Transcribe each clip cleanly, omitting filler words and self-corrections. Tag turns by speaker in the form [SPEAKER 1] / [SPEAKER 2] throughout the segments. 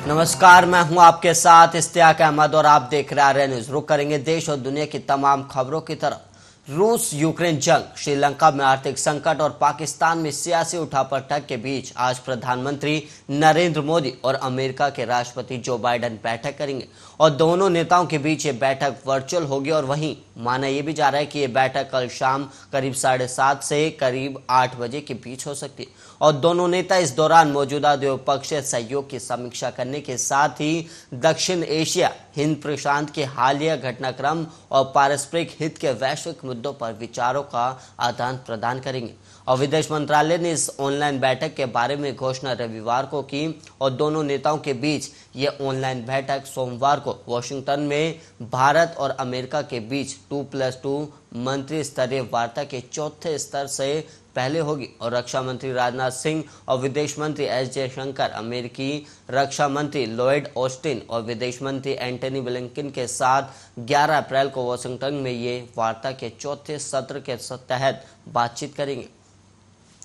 [SPEAKER 1] नमस्कार, मैं हूं आपके साथ इश्तियाक अहमद और आप देख रहे हैं न्यूज। रुक करेंगे देश और दुनिया की तमाम खबरों की तरफ। रूस यूक्रेन जंग, श्रीलंका में आर्थिक संकट और पाकिस्तान में सियासी उठापटक के बीच आज प्रधानमंत्री नरेंद्र मोदी और अमेरिका के राष्ट्रपति जो बाइडेन बैठक करेंगे और दोनों नेताओं के बीच ये बैठक वर्चुअल होगी। और वहीं माना यह भी जा रहा है कि ये बैठक कल शाम करीब 7:30 से करीब 8 बजे के बीच हो सकती है और दोनों नेता इस दौरान मौजूदा द्विपक्षीय सहयोग की समीक्षा करने के साथ ही दक्षिण एशिया, हिंद प्रशांत के हालिया घटनाक्रम और पारस्परिक हित के वैश्विक मुद्दों पर विचारों का आदान प्रदान करेंगे। और विदेश मंत्रालय ने इस ऑनलाइन बैठक के बारे में घोषणा रविवार को की और दोनों नेताओं के बीच ये ऑनलाइन बैठक सोमवार को वॉशिंगटन में भारत और अमेरिका के बीच 2+2 मंत्री स्तरीय वार्ता के चौथे स्तर से पहले होगी। और रक्षा मंत्री राजनाथ सिंह और विदेश मंत्री एस जयशंकर, अमेरिकी रक्षा मंत्री लॉयड ऑस्टिन और विदेश मंत्री एंटनी ब्लिंकन के साथ 11 अप्रैल को वॉशिंगटन में ये वार्ता के चौथे सत्र के तहत बातचीत करेंगे।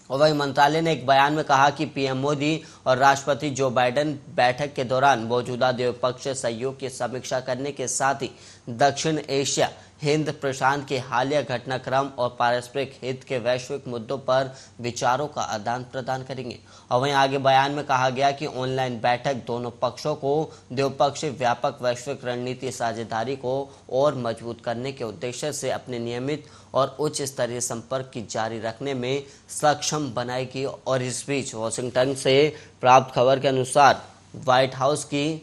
[SPEAKER 1] और वही मंत्रालय ने एक बयान में कहा कि पीएम मोदी और राष्ट्रपति जो बाइडेन बैठक के दौरान मौजूदा द्विपक्षीय सहयोग की समीक्षा करने के साथ ही दक्षिण एशिया, हिंद प्रशांत के हालिया घटनाक्रम और पारस्परिक हित के वैश्विक मुद्दों पर विचारों का आदान प्रदान करेंगे। और वहीं आगे बयान में कहा गया कि ऑनलाइन बैठक दोनों पक्षों को द्विपक्षीय व्यापक वैश्विक रणनीति साझेदारी को और मजबूत करने के उद्देश्य से अपने नियमित और उच्च स्तरीय संपर्क की जारी रखने में सक्षम बनाएगी। और इस बीच वॉशिंगटन से प्राप्त खबर के अनुसार व्हाइट हाउस की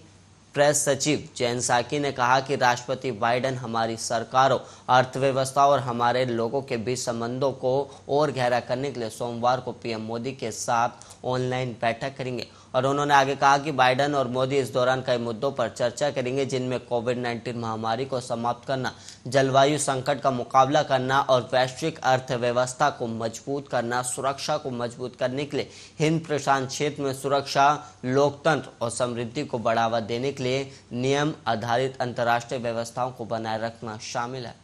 [SPEAKER 1] प्रेस सचिव जेन साकी ने कहा कि राष्ट्रपति बाइडेन हमारी सरकारों, अर्थव्यवस्था और हमारे लोगों के बीच संबंधों को और गहरा करने के लिए सोमवार को पीएम मोदी के साथ ऑनलाइन बैठक करेंगे। और उन्होंने आगे कहा कि बाइडेन और मोदी इस दौरान कई मुद्दों पर चर्चा करेंगे, जिनमें कोविड-19 महामारी को समाप्त करना, जलवायु संकट का मुकाबला करना और वैश्विक अर्थव्यवस्था को मजबूत करना, सुरक्षा को मजबूत करने के लिए हिंद प्रशांत क्षेत्र में सुरक्षा, लोकतंत्र और समृद्धि को बढ़ावा देने के लिए नियम आधारित अंतर्राष्ट्रीय व्यवस्थाओं को बनाए रखना शामिल है।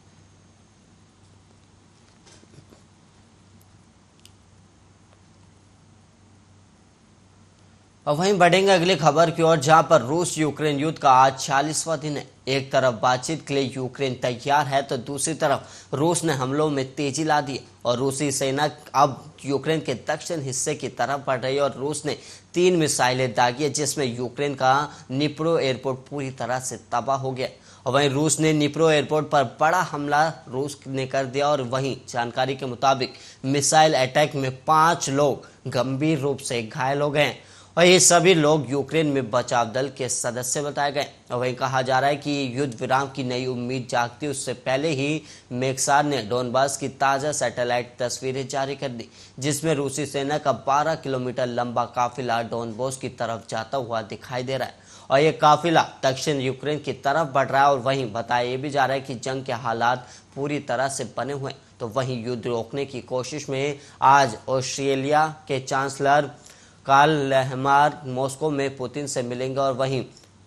[SPEAKER 1] और वहीं बढ़ेंगे अगली खबर की ओर, जहां पर रूस यूक्रेन युद्ध का आज 40वां दिन है। एक तरफ बातचीत के लिए यूक्रेन तैयार है तो दूसरी तरफ रूस ने हमलों में तेजी ला दी और रूसी सेना अब यूक्रेन के दक्षिण हिस्से की तरफ बढ़ रही है। और रूस ने 3 मिसाइलें दागी है, जिसमें यूक्रेन का निप्रो एयरपोर्ट पूरी तरह से तबाह हो गया। और वहीं रूस ने निप्रो एयरपोर्ट पर बड़ा हमला रूस ने कर दिया। और वहीं जानकारी के मुताबिक मिसाइल अटैक में 5 लोग गंभीर रूप से घायल हो गए और ये सभी लोग यूक्रेन में बचाव दल के सदस्य बताए गए। और वहीं कहा जा रहा है कि युद्ध विराम की नई उम्मीद जागती उससे पहले ही मेक्सार ने डोनबास की ताज़ा सैटेलाइट तस्वीरें जारी कर दी, जिसमें रूसी सेना का 12 किलोमीटर लंबा काफिला डोनबास की तरफ जाता हुआ दिखाई दे रहा है और ये काफिला दक्षिण यूक्रेन की तरफ बढ़ रहा है। और वहीं बताया ये भी जा रहा है कि जंग के हालात पूरी तरह से बने हुए हैं। तो वहीं युद्ध रोकने की कोशिश में आज ऑस्ट्रेलिया के चांसलर कार्ल नेहमार मॉस्को में पुतिन से मिलेंगे। और वहीं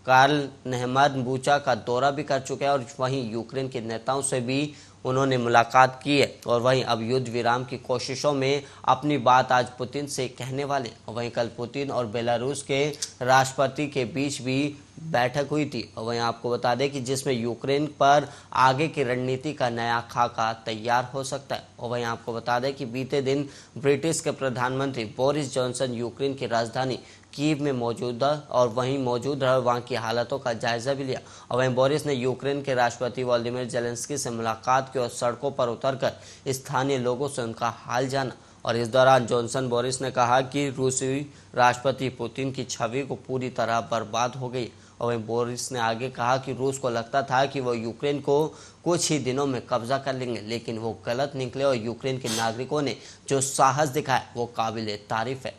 [SPEAKER 1] कार्ल नेहमार बूचा का दौरा भी कर चुके हैं और वहीं यूक्रेन के नेताओं से भी उन्होंने मुलाकात की है। और वहीं अब युद्ध विराम की कोशिशों में अपनी बात आज पुतिन से कहने वाले। और वहीं कल पुतिन और बेलारूस के राष्ट्रपति के बीच भी बैठक हुई थी। और वहीं आपको बता दें कि जिसमें यूक्रेन पर आगे की रणनीति का नया खाका तैयार हो सकता है। और वहीं आपको बता दें कि बीते दिन ब्रिटिश के प्रधानमंत्री बोरिस जॉनसन यूक्रेन की राजधानी कीव में मौजूद रहे, वहाँ की हालातों का जायजा भी लिया। और वहीं बोरिस ने यूक्रेन के राष्ट्रपति व्लादिमीर जेलेंस्की से मुलाकात की और सड़कों पर उतरकर स्थानीय लोगों से उनका हाल जाना। और इस दौरान जॉनसन बोरिस ने कहा कि रूसी राष्ट्रपति पुतिन की छवि को पूरी तरह बर्बाद हो गई। और वहीं बोरिस ने आगे कहा कि रूस को लगता था कि वो यूक्रेन को कुछ ही दिनों में कब्जा कर लेंगे, लेकिन वो गलत निकले और यूक्रेन के नागरिकों ने जो साहस दिखाया वो काबिल तारीफ है।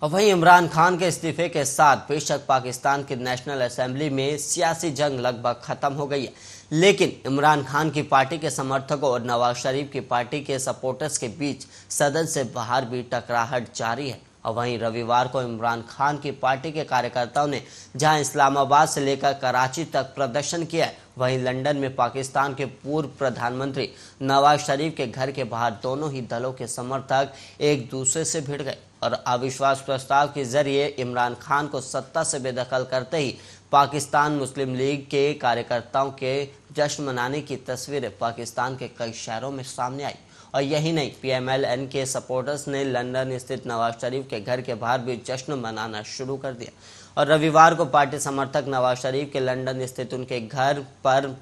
[SPEAKER 1] और वहीं इमरान खान के इस्तीफे के साथ बेशक पाकिस्तान की नेशनल असेंबली में सियासी जंग लगभग खत्म हो गई है, लेकिन इमरान खान की पार्टी के समर्थकों और नवाज शरीफ की पार्टी के सपोर्टर्स के बीच सदन से बाहर भी टकराहट जारी है। और वहीं रविवार को इमरान खान की पार्टी के कार्यकर्ताओं ने जहां इस्लामाबाद से लेकर कराची तक प्रदर्शन किया है, वहीं लंदन में पाकिस्तान के पूर्व प्रधानमंत्री नवाज शरीफ के घर के बाहर दोनों ही दलों के समर्थक एक दूसरे से भिड़ गए और अविश्वास प्रस्ताव के जरिए इमरान खान को सत्ता से बेदखल करते ही पाकिस्तान मुस्लिम लीग के कार्यकर्ताओं के जश्न मनाने की तस्वीरें पाकिस्तान के कई शहरों में सामने आई। और यही नहीं, PMLN के सपोर्टर्स ने लंदन स्थित नवाज शरीफ के घर के बाहर भी जश्न मनाना शुरू कर दिया और रविवार को पार्टी समर्थक नवाज शरीफ के लंदन स्थित उनके घर पर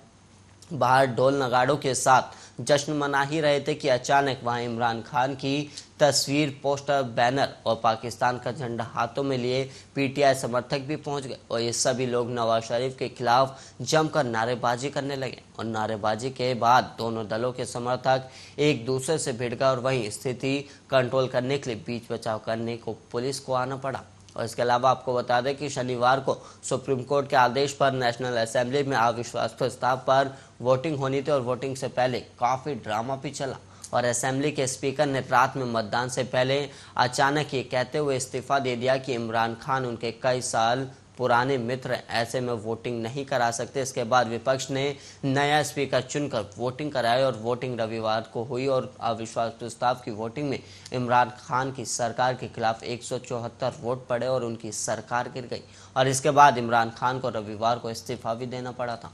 [SPEAKER 1] बाहर ढोल नगाड़ों के साथ जश्न मना ही रहे थे कि अचानक वहां इमरान खान की तस्वीर, पोस्टर, बैनर और पाकिस्तान का झंडा हाथों में लिए PTI समर्थक भी पहुंच गए और ये सभी लोग नवाज शरीफ के खिलाफ जमकर नारेबाजी करने लगे और नारेबाजी के बाद दोनों दलों के समर्थक एक दूसरे से भिड़ गए और वहीं स्थिति कंट्रोल करने के लिए बीच बचाव करने को पुलिस को आना पड़ा। और इसके अलावा आपको बता दें कि शनिवार को सुप्रीम कोर्ट के आदेश पर नेशनल असेंबली में अविश्वास प्रस्ताव पर वोटिंग होनी थी और वोटिंग से पहले काफी ड्रामा भी चला और असेंबली के स्पीकर ने रात में मतदान से पहले अचानक ये कहते हुए इस्तीफा दे दिया कि इमरान खान उनके कई साल पुराने मित्र हैं, ऐसे में वोटिंग नहीं करा सकते। इसके बाद विपक्ष ने नया स्पीकर चुनकर वोटिंग कराई और वोटिंग रविवार को हुई और अविश्वास प्रस्ताव की वोटिंग में इमरान खान की सरकार के खिलाफ 174 वोट पड़े और उनकी सरकार गिर गई और इसके बाद इमरान खान को रविवार को इस्तीफा भी देना पड़ा था।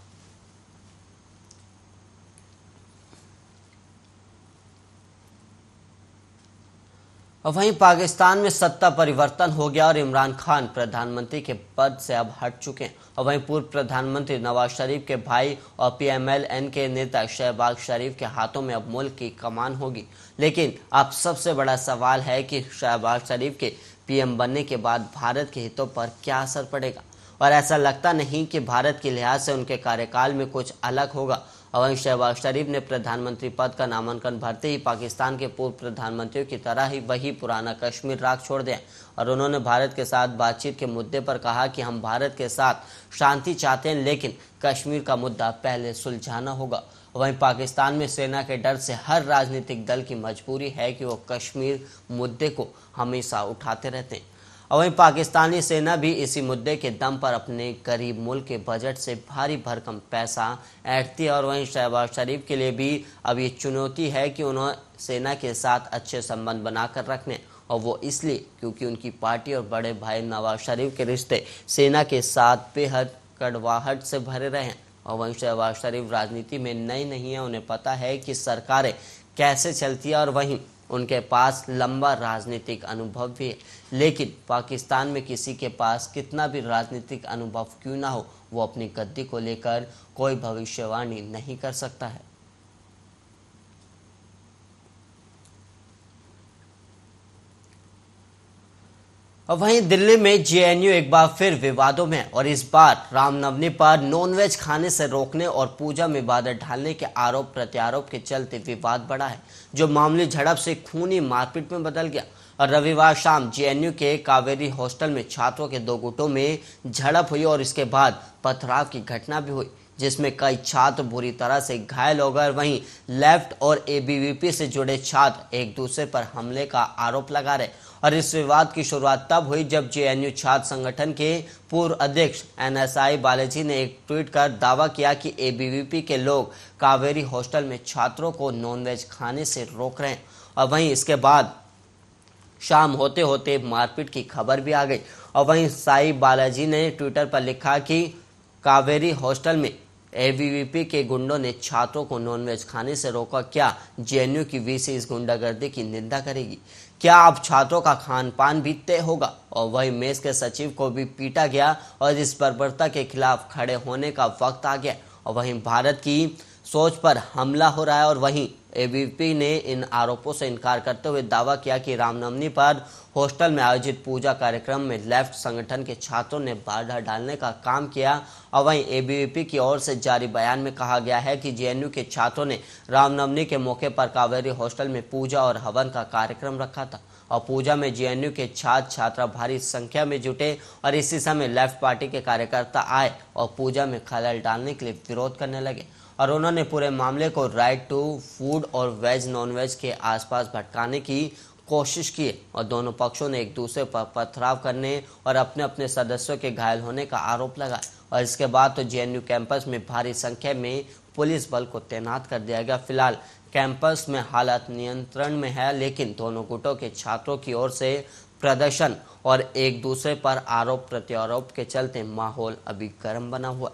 [SPEAKER 1] और वहीं पाकिस्तान में सत्ता परिवर्तन हो गया और इमरान खान प्रधानमंत्री के पद से अब हट चुके हैं और वहीं पूर्व प्रधानमंत्री नवाज शरीफ के भाई और PMLN के नेता शहबाज शरीफ के हाथों में अब मुल्क की कमान होगी। लेकिन अब सबसे बड़ा सवाल है कि शहबाज शरीफ के PM बनने के बाद भारत के हितों पर क्या असर पड़ेगा और ऐसा लगता नहीं कि भारत के लिहाज से उनके कार्यकाल में कुछ अलग होगा। और वहीं शहबाज शरीफ ने प्रधानमंत्री पद का नामांकन भरते ही पाकिस्तान के पूर्व प्रधानमंत्रियों की तरह ही वही पुराना कश्मीर राख छोड़ दिया और उन्होंने भारत के साथ बातचीत के मुद्दे पर कहा कि हम भारत के साथ शांति चाहते हैं, लेकिन कश्मीर का मुद्दा पहले सुलझाना होगा। वहीं पाकिस्तान में सेना के डर से हर राजनीतिक दल की मजबूरी है कि वो कश्मीर मुद्दे को हमेशा उठाते रहते हैं और वहीं पाकिस्तानी सेना भी इसी मुद्दे के दम पर अपने गरीब मुल्क के बजट से भारी भरकम पैसा ऐंठती है और वहीं शहबाज शरीफ के लिए भी अब ये चुनौती है कि उन्हें सेना के साथ अच्छे संबंध बनाकर रखने और वो इसलिए क्योंकि उनकी पार्टी और बड़े भाई नवाज शरीफ के रिश्ते सेना के साथ बेहद कड़वाहट से भरे रहे हैं। और वहीं शहबाज शरीफ राजनीति में नई नहीं है, उन्हें पता है कि सरकारें कैसे चलती है और वहीं उनके पास लंबा राजनीतिक अनुभव भी है। लेकिन पाकिस्तान में किसी के पास कितना भी राजनीतिक अनुभव क्यों ना हो, वो अपनी गद्दी को लेकर कोई भविष्यवाणी नहीं कर सकता है। और वहीं दिल्ली में JNU एक बार फिर विवादों में और इस बार रामनवमी पर नॉनवेज खाने से रोकने और पूजा में बाधा डालने के आरोप प्रत्यारोप के चलते विवाद बढ़ा है, जो मामूली झड़प से खूनी मारपीट में बदल गया। और रविवार शाम JNU के कावेरी हॉस्टल में छात्रों के दो गुटों में झड़प हुई और इसके बाद पथराव की घटना भी हुई, जिसमें कई छात्र बुरी तरह से घायल हो गए। वहीं लेफ्ट और ABVP से जुड़े छात्र एक दूसरे पर हमले का आरोप लगा रहे और इस विवाद की शुरुआत तब हुई जब JNU छात्र संगठन के पूर्व अध्यक्ष NSI बालाजी ने एक ट्वीट कर दावा किया कि ABVP के लोग कावेरी हॉस्टल में छात्रों को नॉनवेज खाने से रोक रहे हैं। और वहीं इसके बाद शाम होते होते मारपीट की खबर भी आ गई और वहीं साई बालाजी ने ट्विटर पर लिखा कि कावेरी हॉस्टल में ABVP के गुंडों ने छात्रों को नॉनवेज खाने से रोका। क्या JNU की VC इस गुंडागर्दी की निंदा करेगी? क्या अब छात्रों का खान पान भी तय होगा? और वही मेस के सचिव को भी पीटा गया और इस बर्बरता के खिलाफ खड़े होने का वक्त आ गया। और वहीं भारत की सोच पर हमला हो रहा है और वहीं ABVP ने इन आरोपों से इनकार करते हुए दावा किया कि रामनवमी पर हॉस्टल में आयोजित पूजा कार्यक्रम में लेफ्ट संगठन के छात्रों ने बाधा डालने का काम किया। और वहीं ABVP की ओर से जारी बयान में कहा गया है कि JNU के छात्रों ने रामनवमी के मौके पर कावेरी हॉस्टल में पूजा और हवन का कार्यक्रम रखा था और पूजा में JNU के छात्र छात्रा भारी संख्या में जुटे और इसी समय लेफ्ट पार्टी के कार्यकर्ता आए और पूजा में खलल डालने के लिए विरोध करने लगे और उन्होंने पूरे मामले को राइट टू फूड और वेज नॉन वेज के आसपास भटकाने की कोशिश की है और दोनों पक्षों ने एक दूसरे पर पथराव करने और अपने अपने सदस्यों के घायल होने का आरोप लगाया और इसके बाद तो जेएनयू कैंपस में भारी संख्या में पुलिस बल को तैनात कर दिया गया। फिलहाल कैंपस में हालात नियंत्रण में है, लेकिन दोनों गुटों के छात्रों की ओर से प्रदर्शन और एक दूसरे पर आरोप प्रत्यारोप के चलते माहौल अभी गर्म बना हुआ।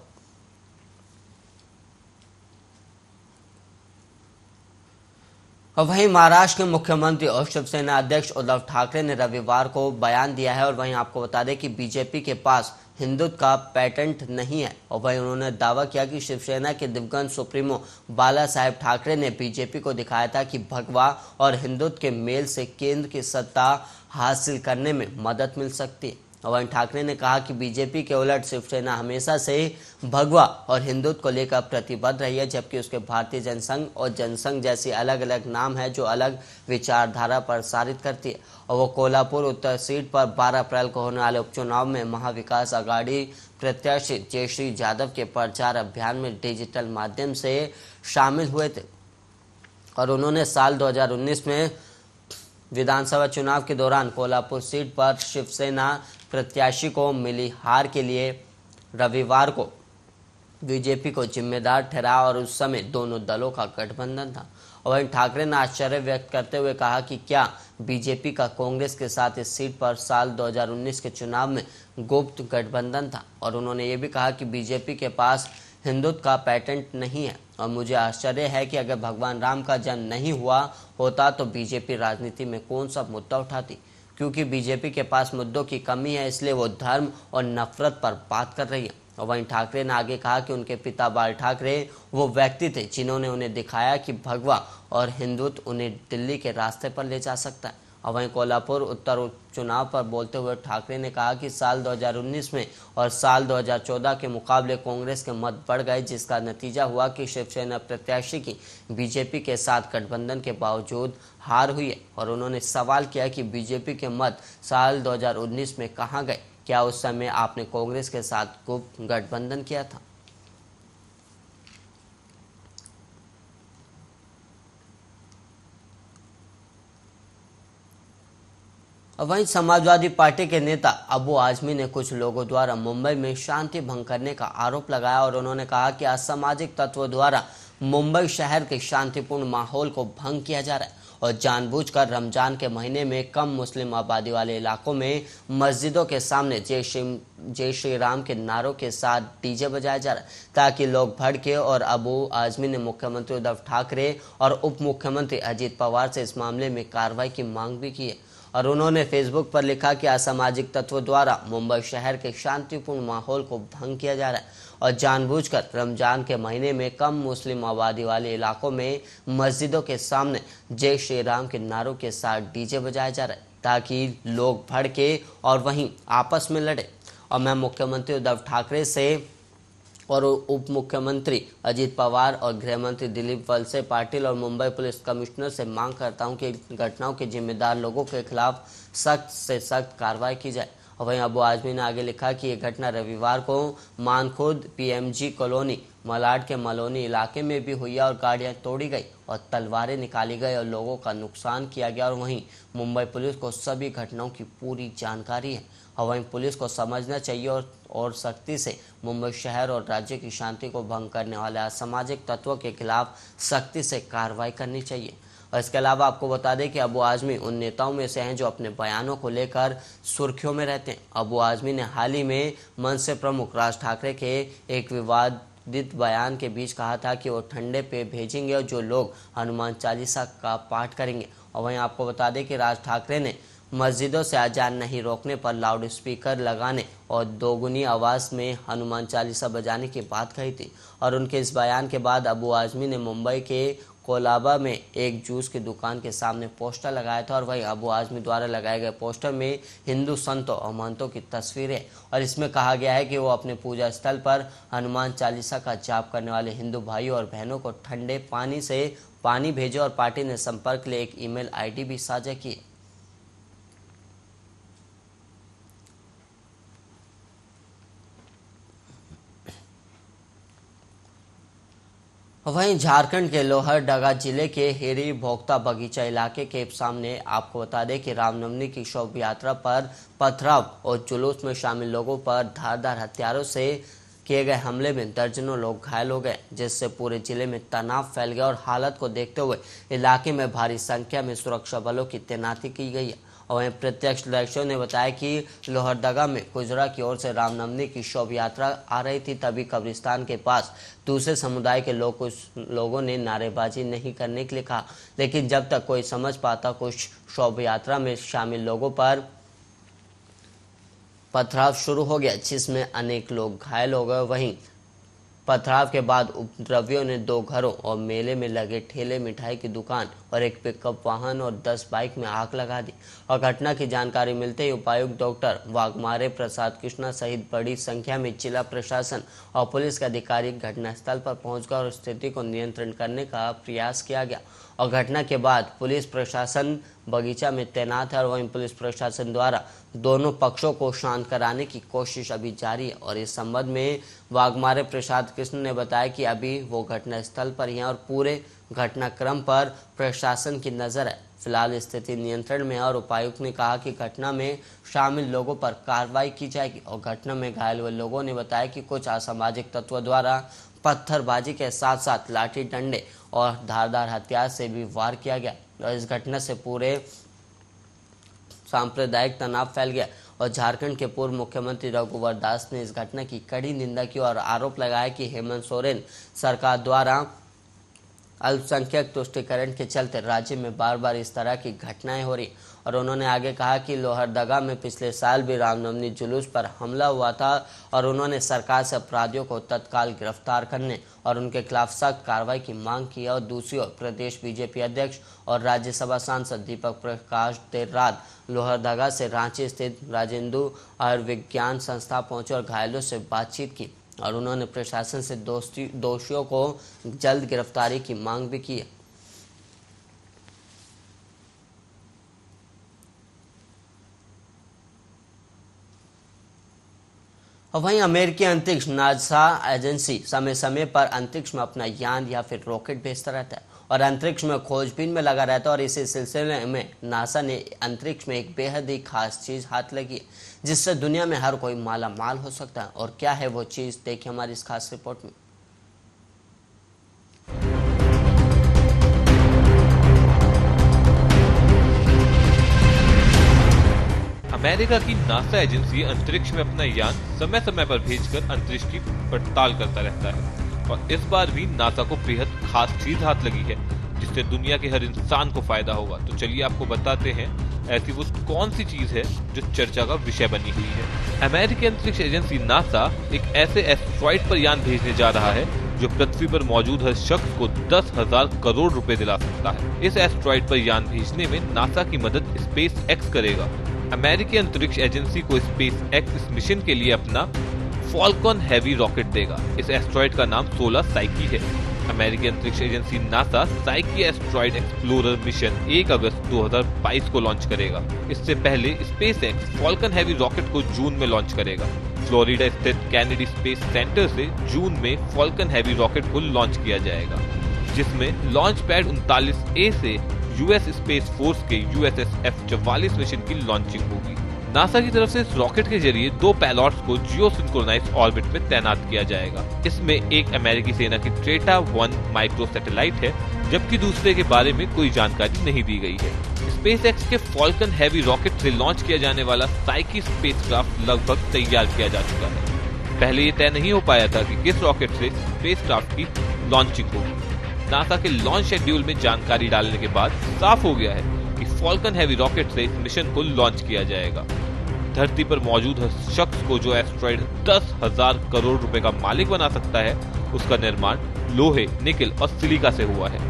[SPEAKER 1] वहीं महाराष्ट्र के मुख्यमंत्री और शिवसेना अध्यक्ष उद्धव ठाकरे ने रविवार को बयान दिया है और वहीं आपको बता दें कि बीजेपी के पास हिंदुत्व का पेटेंट नहीं है और वहीं उन्होंने दावा किया कि शिवसेना के दिवंगत सुप्रीमो बाला साहेब ठाकरे ने बीजेपी को दिखाया था कि भगवा और हिंदुत्व के मेल से केंद्र की सत्ता हासिल करने में मदद मिल सकती है। और वहीं ठाकरे ने कहा कि बीजेपी के उलट शिवसेना हमेशा से भगवा और हिंदुत्व को लेकर प्रतिबद्ध रही है, जबकि उसके भारतीय जनसंघ और जनसंघ जैसी अलग अलग नाम है जो अलग विचारधारा प्रसारित करती है। और वो कोल्हापुर उत्तर सीट पर 12 अप्रैल को होने वाले उपचुनाव में महाविकास आघाड़ी प्रत्याशी जयश्री यादव के प्रचार अभियान में डिजिटल माध्यम से शामिल हुए थे और उन्होंने साल 2019 में विधानसभा चुनाव के दौरान कोल्हापुर सीट पर शिवसेना प्रत्याशी को मिली हार के लिए रविवार को बीजेपी को जिम्मेदार ठहराया और उस समय दोनों दलों का गठबंधन था। और वहीं ठाकरे ने आश्चर्य व्यक्त करते हुए कहा कि क्या बीजेपी का कांग्रेस के साथ इस सीट पर साल 2019 के चुनाव में गुप्त गठबंधन था और उन्होंने ये भी कहा कि बीजेपी के पास हिंदुत्व का पेटेंट नहीं है और मुझे आश्चर्य है कि अगर भगवान राम का जन्म नहीं हुआ होता तो बीजेपी राजनीति में कौन सा मुद्दा उठाती, क्योंकि बीजेपी के पास मुद्दों की कमी है, इसलिए वो धर्म और नफरत पर बात कर रही है। और वहीं ठाकरे ने आगे कहा कि उनके पिता बाल ठाकरे वो व्यक्ति थे जिन्होंने उन्हें दिखाया कि भगवा और हिंदुत्व उन्हें दिल्ली के रास्ते पर ले जा सकता है। और वहीं कोल्हापुर उत्तर उपचुनाव पर बोलते हुए ठाकरे ने कहा कि साल 2019 में और साल 2014 के मुकाबले कांग्रेस के मत बढ़ गए, जिसका नतीजा हुआ कि शिवसेना प्रत्याशी की बीजेपी के साथ गठबंधन के बावजूद हार हुई है। और उन्होंने सवाल किया कि बीजेपी के मत साल 2019 में कहाँ गए, क्या उस समय आपने कांग्रेस के साथ गुप्त गठबंधन किया था। वहीं समाजवादी पार्टी के नेता अबू आजमी ने कुछ लोगों द्वारा मुंबई में शांति भंग करने का आरोप लगाया और उन्होंने कहा कि असामाजिक तत्वों द्वारा मुंबई शहर के शांतिपूर्ण माहौल को भंग किया जा रहा है और जानबूझकर रमजान के महीने में कम मुस्लिम आबादी वाले इलाकों में मस्जिदों के सामने जय श्री राम के नारों के साथ डीजे बजाया जा रहा है ताकि लोग भड़के। और अबू आजमी ने मुख्यमंत्री उद्धव ठाकरे और उप मुख्यमंत्री अजित पवार से इस मामले में कार्रवाई की मांग भी की है। और उन्होंने फेसबुक पर लिखा कि असामाजिक तत्वों द्वारा मुंबई शहर के शांतिपूर्ण माहौल को भंग किया जा रहा है और जानबूझकर रमजान के महीने में कम मुस्लिम आबादी वाले इलाकों में मस्जिदों के सामने जय श्री राम के नारों के साथ डीजे बजाया जा रहा है ताकि लोग भड़के और वहीं आपस में लड़े। और मैं मुख्यमंत्री उद्धव ठाकरे से और उप मुख्यमंत्री अजित पवार और गृह मंत्री दिलीप वलसे पाटिल और मुंबई पुलिस कमिश्नर से मांग करता हूं कि घटनाओं के जिम्मेदार लोगों के खिलाफ सख्त से सख्त कार्रवाई की जाए। और वहीं अबू आजमी ने आगे लिखा कि ये घटना रविवार को मानखुर्द पीएमजी कॉलोनी मलाड के मलोनी इलाके में भी हुई और गाड़ियां तोड़ी गई और तलवारें निकाली गई और लोगों का नुकसान किया गया। और वहीं मुंबई पुलिस को सभी घटनाओं की पूरी जानकारी है और वहीं पुलिस को समझना चाहिए और सख्ती से मुंबई शहर और राज्य की शांति को भंग करने वाले असामाजिक तत्वों के खिलाफ सख्ती से कार्रवाई करनी चाहिए। और इसके अलावा आपको बता दें कि अबू आजमी उन नेताओं में से हैं जो अपने बयानों को लेकर सुर्खियों में रहते हैं। अबू आजमी ने हाल ही में मंच से प्रमुख राज ठाकरे के एक विवादित बयान के बीच कहा था कि वो ठंडे पे भेजेंगे और जो लोग हनुमान चालीसा का पाठ करेंगे। और वहीं आपको बता दें कि राज ठाकरे ने मस्जिदों से अजान नहीं रोकने पर लाउड स्पीकर लगाने और दोगुनी आवाज़ में हनुमान चालीसा बजाने की बात कही थी। और उनके इस बयान के बाद अबू आजमी ने मुंबई के कोलाबा में एक जूस की दुकान के सामने पोस्टर लगाया था और वहीं अबू आजमी द्वारा लगाए गए पोस्टर में हिंदू संतों और महंतों की तस्वीरें और इसमें कहा गया है कि वो अपने पूजा स्थल पर हनुमान चालीसा का जाप करने वाले हिंदू भाइयों और बहनों को ठंडे पानी से पानी भेजे। और पार्टी ने संपर्क के लिए एक ईमेल आईडी भी साझा की। वहीं झारखंड के लोहरदगा जिले के हेरी भोक्ता बगीचा इलाके के सामने आपको बता दें कि रामनवमी की शोभा यात्रा पर पथराव और जुलूस में शामिल लोगों पर धारदार हथियारों से किए गए हमले में दर्जनों लोग घायल हो गए, जिससे पूरे जिले में तनाव फैल गया और हालत को देखते हुए इलाके में भारी संख्या में सुरक्षा बलों की तैनाती की गई है। और वहीं प्रत्यक्षदर्शियों ने बताया कि लोहरदगा में गुजरा की ओर से रामनवमी की शोभा यात्रा आ रही थी, तभी कब्रिस्तान के पास दूसरे समुदाय के लोगों ने नारेबाजी नहीं करने के लिए कहा, लेकिन जब तक कोई समझ पाता कुछ शोभा यात्रा में शामिल लोगों पर पथराव शुरू हो गया, जिसमें अनेक लोग घायल हो गए। वहीं पथराव के बाद उपद्रवियों ने 2 घरों और मेले में लगे ठेले, मिठाई की दुकान और एक पिकअप वाहन और 10 बाइक में आग लगा दी। और घटना की जानकारी मिलते ही उपायुक्त डॉक्टर वाघमारे प्रसाद कृष्णा सहित बड़ी संख्या में जिला प्रशासन और पुलिस के अधिकारी घटनास्थल पर पहुंच गए और स्थिति को नियंत्रण करने का प्रयास किया गया। और घटना के बाद पुलिस प्रशासन बगीचा में तैनात है और वहीं पुलिस प्रशासन द्वारा दोनों पक्षों को शांत कराने की कोशिश अभी जारी है। और इस संबंध में वाघमारे प्रसाद कृष्ण ने बताया कि अभी वो घटनास्थल पर हैं और पूरे घटनाक्रम पर प्रशासन की नज़र है। फिलहाल स्थिति नियंत्रण में है और उपायुक्त ने कहा कि घटना में शामिल लोगों पर कार्रवाई की जाएगी। और घटना में घायल हुए लोगों ने बताया कि कुछ असामाजिक तत्वों द्वारा पत्थरबाजी के साथ साथ लाठी डंडे और धारदार हथियार से भी वार किया गया। और इस घटना से पूरे सांप्रदायिक तनाव फैल गया। और झारखंड के पूर्व मुख्यमंत्री रघुवर दास ने इस घटना की कड़ी निंदा की और आरोप लगाया कि हेमंत सोरेन सरकार द्वारा अल्पसंख्यक तुष्टीकरण के चलते राज्य में बार बार इस तरह की घटनाएं हो रही। और उन्होंने आगे कहा कि लोहरदगा में पिछले साल भी रामनवमी जुलूस पर हमला हुआ था और उन्होंने सरकार से अपराधियों को तत्काल गिरफ्तार करने और उनके खिलाफ सख्त कार्रवाई की मांग की। और दूसरी ओर प्रदेश बीजेपी अध्यक्ष और राज्यसभा सांसद दीपक प्रकाश देर रात लोहरदगा से रांची स्थित राजेंद्र आयुर्विज्ञान संस्था पहुंचे और घायलों से बातचीत की और उन्होंने प्रशासन से दोषियों को जल्द गिरफ्तारी की मांग भी की है। वहीं अमेरिकी अंतरिक्ष नासा एजेंसी समय समय पर अंतरिक्ष में अपना यान या फिर रॉकेट भेजता रहता है और अंतरिक्ष में खोजबीन में लगा रहता है। और इसी सिलसिले में नासा ने अंतरिक्ष में एक बेहद ही खास चीज हाथ लगी है, जिससे दुनिया में हर कोई माला माल हो सकता है। और क्या है वो चीज, देखिए हमारी इस खास रिपोर्ट में।
[SPEAKER 2] अमेरिका की नासा एजेंसी अंतरिक्ष में अपना यान समय समय पर भेजकर अंतरिक्ष की पड़ताल करता रहता है और इस बार भी नासा को बेहद खास चीज हाथ लगी है, जिससे दुनिया के हर इंसान को फायदा होगा। तो चलिए आपको बताते हैं ऐसी वो कौन सी चीज है जो चर्चा का विषय बनी हुई है। अमेरिकी अंतरिक्ष एजेंसी नासा एक ऐसे एस्ट्रॉइड पर यान भेजने जा रहा है जो पृथ्वी पर मौजूद हर शख्स को 10,000 करोड़ रुपए दिला सकता है। इस एस्ट्रॉइड पर यान भेजने में नासा की मदद स्पेस एक्स करेगा। अमेरिकी अंतरिक्ष एजेंसी को स्पेस एक्स इस मिशन के लिए अपना फॉल्कन हैवी रॉकेट देगा। इस एस्ट्रॉइड का नाम सोलर साइकी है। अमेरिकी अंतरिक्ष agency NASA psyche asteroid explorer mission 1 अगस्त 2022 को लॉन्च करेगा। इससे पहले space x Falcon heavy rocket को जून में लॉन्च करेगा। फ्लोरिडा स्थित कैनेडी स्पेस सेंटर से जून में फॉल्कन हैवी रॉकेट को लॉन्च किया जाएगा, जिसमें लॉन्च पैड 39A से यूएस स्पेस फोर्स के USS F-44 मिशन की लॉन्चिंग होगी। नासा की तरफ से इस रॉकेट के जरिए 2 पायलट्स को जियो सिंक्रोनाइज्ड ऑर्बिट में तैनात किया जाएगा। इसमें एक अमेरिकी सेना की ट्रेटा 1 माइक्रो सैटेलाइट है, जबकि दूसरे के बारे में कोई जानकारी नहीं दी गई है। स्पेसएक्स के फॉल्कन हैवी रॉकेट से लॉन्च किया जाने वाला साइकी स्पेसक्राफ्ट लगभग तैयार किया जा चुका है। पहले ये तय नहीं हो पाया था कि किस रॉकेट से स्पेसक्राफ्ट की लॉन्चिंग होगी। नासा के लॉन्च शेड्यूल में जानकारी डालने के बाद साफ हो गया है कि फॉल्कन हैवी रॉकेट से इस मिशन को लॉन्च किया जाएगा। धरती पर मौजूद हर शख्स को जो एस्ट्रॉइड 10,000 करोड़ रुपए का मालिक बना सकता है, उसका निर्माण लोहे, निकल और सिलिका से हुआ है।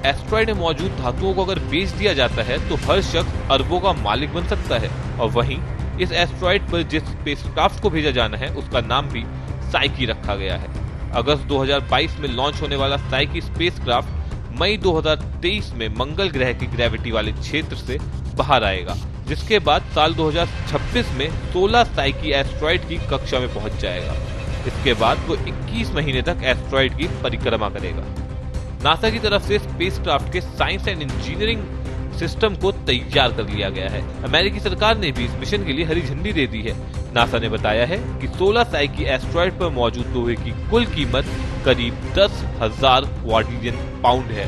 [SPEAKER 2] एस्ट्रॉइड में मौजूद धातुओं को अगर बेच दिया जाता है तो हर शख्स अरबों का मालिक बन सकता है। और वहीं इस एस्ट्रॉइड पर जिस स्पेसक्राफ्ट को भेजा जाना है उसका नाम भी साइकी रखा गया है। अगस्त 2022 में लॉन्च होने वाला साइकी स्पेसक्राफ्ट मई 2023 में मंगल ग्रह की ग्रेविटी वाले क्षेत्र से बाहर आएगा, जिसके बाद साल 2026 में 16 साइकी एस्ट्रॉइड की कक्षा में पहुंच जाएगा। इसके बाद वो 21 महीने तक एस्ट्रॉइड की परिक्रमा करेगा। नासा की तरफ से स्पेसक्राफ्ट के साइंस एंड इंजीनियरिंग सिस्टम को तैयार कर लिया गया है। अमेरिकी सरकार ने भी इस मिशन के लिए हरी झंडी दे दी है। नासा ने बताया है कि 16 साइकी एस्टेरॉयड पर मौजूद लोहे की कुल कीमत करीब 10,000 क्वाड्रिलियन पाउंड है।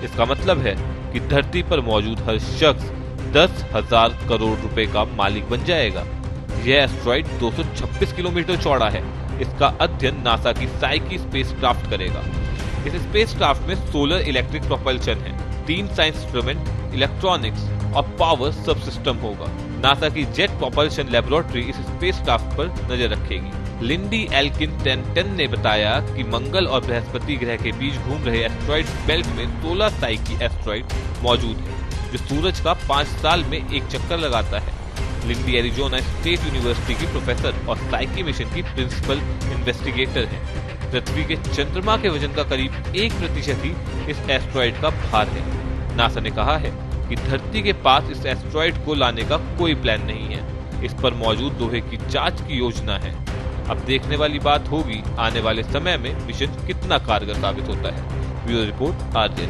[SPEAKER 2] इसका मतलब है कि धरती पर मौजूद हर शख्स 10,000 करोड़ रुपए का मालिक बन जाएगा। यह एस्टेरॉयड 226 किलोमीटर चौड़ा है। इसका अध्ययन नासा की साइकी स्पेसक्राफ्ट करेगा। इस स्पेसक्राफ्ट में सोलर इलेक्ट्रिक प्रोपल्शन है, 3 साइंस इंस्ट्रूमेंट, इलेक्ट्रॉनिक्स और पावर सब सिस्टम होगा। नासा की जेट प्रोपल्शन लेबोरेटरी इस स्पेसक्राफ्ट पर नजर रखेगी। लिंडी एल्किन टेन ने बताया कि मंगल और बृहस्पति ग्रह के बीच घूम रहे एस्टेरॉयड बेल्ट में 16 साइकी एस्टेरॉयड मौजूद है, जो सूरज का 5 साल में एक चक्कर लगाता है। लिंडी एरिजोना स्टेट यूनिवर्सिटी की प्रोफेसर और साइकी मिशन की प्रिंसिपल इन्वेस्टिगेटर है। पृथ्वी के चंद्रमा के वजन का करीब 1% ही इस एस्टेरॉयड का भार है। नासा ने कहा है कि धरती के पास इस एस्टेरॉयड को लाने का कोई प्लान नहीं है। इस पर मौजूद लोहे की जांच की योजना है। अब देखने वाली बात होगी आने वाले समय में मिशन कितना कारगर साबित होता है। Bureau report RJ.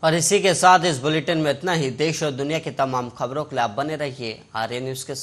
[SPEAKER 1] और इसी के साथ इस बुलेटिन में इतना ही। देश और दुनिया की तमाम खबरों के लिए आप बने रहिए आर्य न्यूज के साथ।